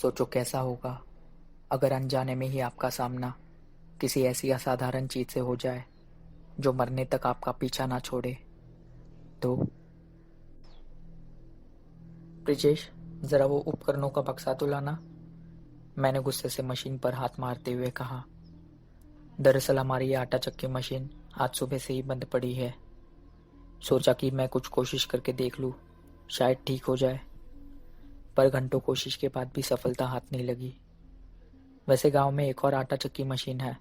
सोचो कैसा होगा अगर अनजाने में ही आपका सामना किसी ऐसी असाधारण चीज से हो जाए जो मरने तक आपका पीछा ना छोड़े। तो ब्रिजेश, जरा वो उपकरणों का बक्सा तो लाना, मैंने गुस्से से मशीन पर हाथ मारते हुए कहा। दरअसल हमारी ये आटा चक्की मशीन आज सुबह से ही बंद पड़ी है। सोचा कि मैं कुछ कोशिश करके देख लूँ, शायद ठीक हो जाए, पर घंटों कोशिश के बाद भी सफलता हाथ नहीं लगी। वैसे गांव में एक और आटा चक्की मशीन है,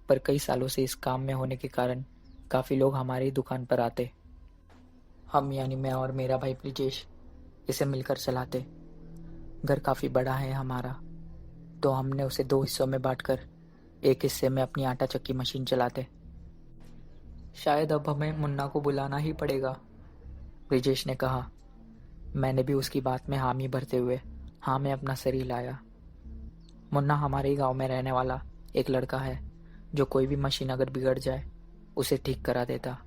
पर कई सालों से इस काम में होने के कारण काफ़ी लोग हमारी दुकान पर आते। हम यानी मैं और मेरा भाई ब्रिजेश इसे मिलकर चलाते। घर काफ़ी बड़ा है हमारा, तो हमने उसे दो हिस्सों में बांटकर एक हिस्से में अपनी आटा चक्की मशीन चलाते। शायद अब हमें मुन्ना को बुलाना ही पड़ेगा, ब्रिजेश ने कहा। मैंने भी उसकी बात में हामी भरते हुए हाँ में अपना सर हिलाया। मुन्ना हमारे ही गांव में रहने वाला एक लड़का है जो कोई भी मशीन अगर बिगड़ जाए उसे ठीक करा देता।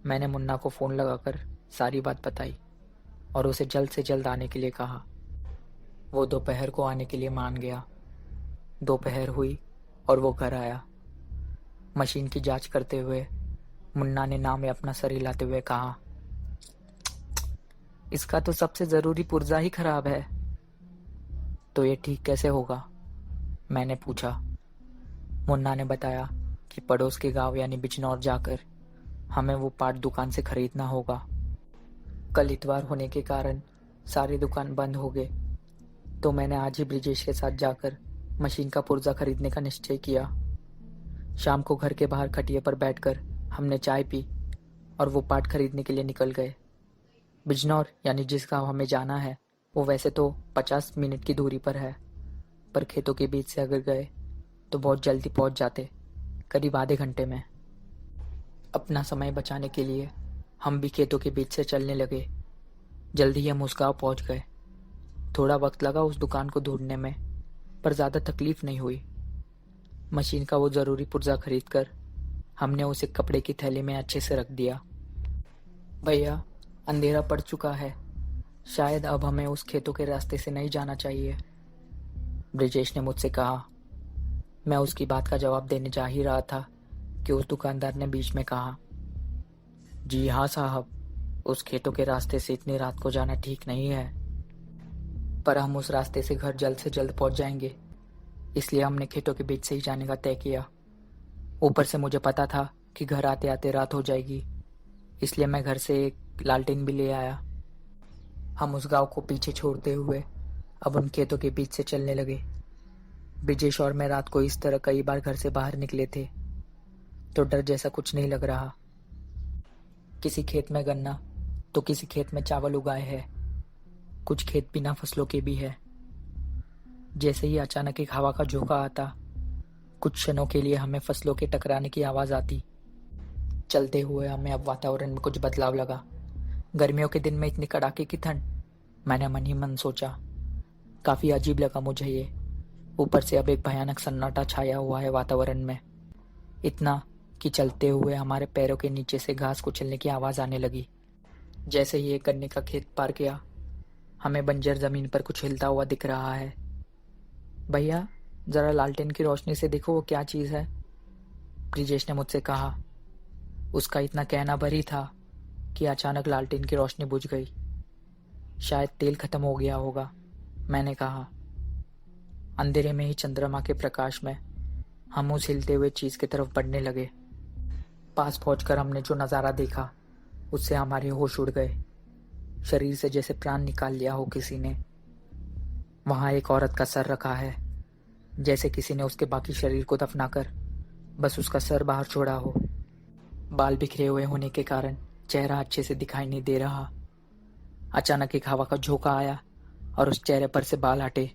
मैंने मुन्ना को फ़ोन लगाकर सारी बात बताई और उसे जल्द से जल्द आने के लिए कहा। वो दोपहर को आने के लिए मान गया। दोपहर हुई और वो घर आया। मशीन की जांच करते हुए मुन्ना ने नाम में अपना सर हिलाते हुए कहा, इसका तो सबसे ज़रूरी पुर्जा ही खराब है। तो ये ठीक कैसे होगा, मैंने पूछा। मुन्ना ने बताया कि पड़ोस के गांव यानी बिजनौर जाकर हमें वो पार्ट दुकान से खरीदना होगा। कल इतवार होने के कारण सारी दुकान बंद हो गए, तो मैंने आज ही ब्रिजेश के साथ जाकर मशीन का पुर्जा खरीदने का निश्चय किया। शाम को घर के बाहर खटिया पर बैठकर हमने चाय पी और वो पार्ट खरीदने के लिए निकल गए। बिजनौर यानी जिस गांव हमें जाना है वो वैसे तो 50 मिनट की दूरी पर है, पर खेतों के बीच से अगर गए तो बहुत जल्दी पहुंच जाते, करीब आधे घंटे में। अपना समय बचाने के लिए हम भी खेतों के बीच से चलने लगे। जल्दी ही हम उस गाँव पहुँच गए। थोड़ा वक्त लगा उस दुकान को ढूंढने में, पर ज़्यादा तकलीफ नहीं हुई। मशीन का वो ज़रूरी पुर्जा खरीद कर हमने उसे कपड़े की थैली में अच्छे से रख दिया। भैया, अंधेरा पड़ चुका है, शायद अब हमें उस खेतों के रास्ते से नहीं जाना चाहिए, ब्रिजेश ने मुझसे कहा। मैं उसकी बात का जवाब देने जा ही रहा था कि उस दुकानदार ने बीच में कहा, जी हाँ साहब, उस खेतों के रास्ते से इतनी रात को जाना ठीक नहीं है, पर हम उस रास्ते से घर जल्द से जल्द पहुंच जाएंगे, इसलिए हमने खेतों के बीच से ही जाने का तय किया। ऊपर से मुझे पता था कि घर आते आते रात हो जाएगी, इसलिए मैं घर से एक लालटेन भी ले आया। हम उस गांव को पीछे छोड़ते हुए अब उन खेतों के बीच से चलने लगे। ब्रिजेश और मैं रात को इस तरह कई बार घर से बाहर निकले थे, तो डर जैसा कुछ नहीं लग रहा। किसी खेत में गन्ना तो किसी खेत में चावल उगाए हैं, कुछ खेत बिना फसलों के भी है। जैसे ही अचानक एक हवा का झोंका आता, कुछ क्षणों के लिए हमें फसलों के टकराने की आवाज़ आती। चलते हुए हमें अब वातावरण में कुछ बदलाव लगा। गर्मियों के दिन में इतनी कड़ाके की ठंड, मैंने मन ही मन सोचा। काफ़ी अजीब लगा मुझे ये। ऊपर से अब एक भयानक सन्नाटा छाया हुआ है वातावरण में, इतना कि चलते हुए हमारे पैरों के नीचे से घास कुचलने की आवाज़ आने लगी। जैसे ही एक गन्ने का खेत पार किया, हमें बंजर ज़मीन पर कुछ हिलता हुआ दिख रहा है। भैया, ज़रा लालटेन की रोशनी से देखो वो क्या चीज़ है, ब्रिजेश ने मुझसे कहा। उसका इतना कहना भर ही था कि अचानक लालटेन की रोशनी बुझ गई। शायद तेल खत्म हो गया होगा, मैंने कहा। अंधेरे में ही चंद्रमा के प्रकाश में हम उस हिलते हुए चीज़ की तरफ बढ़ने लगे। पास पहुंचकर हमने जो नज़ारा देखा उससे हमारे होश उड़ गए। शरीर से जैसे प्राण निकाल लिया हो किसी ने। वहाँ एक औरत का सर रखा है, जैसे किसी ने उसके बाकी शरीर को दफनाकर बस उसका सर बाहर छोड़ा हो। बाल बिखरे हुए होने के कारण चेहरा अच्छे से दिखाई नहीं दे रहा। अचानक एक हवा का झोंका आया और उस चेहरे पर से बाल हटे।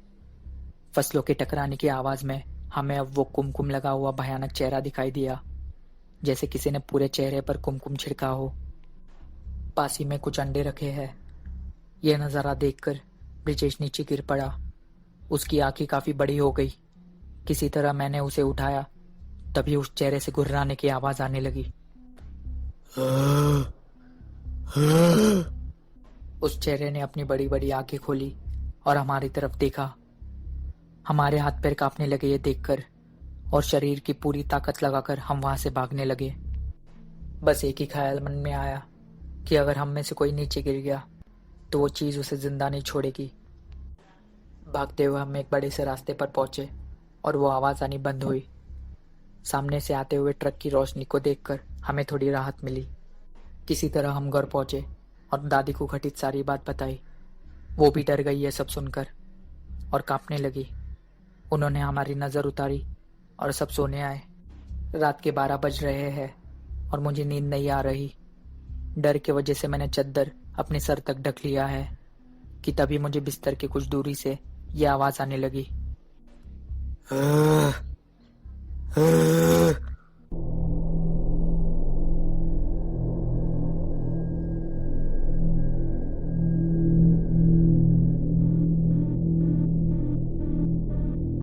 फसलों के टकराने की आवाज़ में हमें अब वो कुमकुम लगा हुआ भयानक चेहरा दिखाई दिया, जैसे किसी ने पूरे चेहरे पर कुमकुम छिड़का हो। पास ही में कुछ अंडे रखे हैं। यह नज़ारा देखकर ब्रिजेश नीचे गिर पड़ा। उसकी आंखें काफ़ी बड़ी हो गई। किसी तरह मैंने उसे उठाया, तभी उस चेहरे से गुर्राने की आवाज़ आने लगी। उस चेहरे ने अपनी बड़ी बड़ी आंखें खोली और हमारी तरफ देखा। हमारे हाथ पैर कांपने लगे ये देखकर, और शरीर की पूरी ताकत लगाकर हम वहां से भागने लगे। बस एक ही ख्याल मन में आया कि अगर हम में से कोई नीचे गिर गया तो वो चीज उसे जिंदा नहीं छोड़ेगी। भागते हुए हम एक बड़े से रास्ते पर पहुंचे और वो आवाज आनी बंद हुई। सामने से आते हुए ट्रक की रोशनी को देखकर हमें थोड़ी राहत मिली। किसी तरह हम घर पहुंचे और दादी को घटित सारी बात बताई। वो भी डर गई ये सब सुनकर और कांपने लगी। उन्होंने हमारी नजर उतारी और सब सोने आए। रात के 12 बज रहे हैं और मुझे नींद नहीं आ रही। डर की वजह से मैंने चद्दर अपने सर तक ढक लिया है कि तभी मुझे बिस्तर के कुछ दूरी से यह आवाज आने लगी।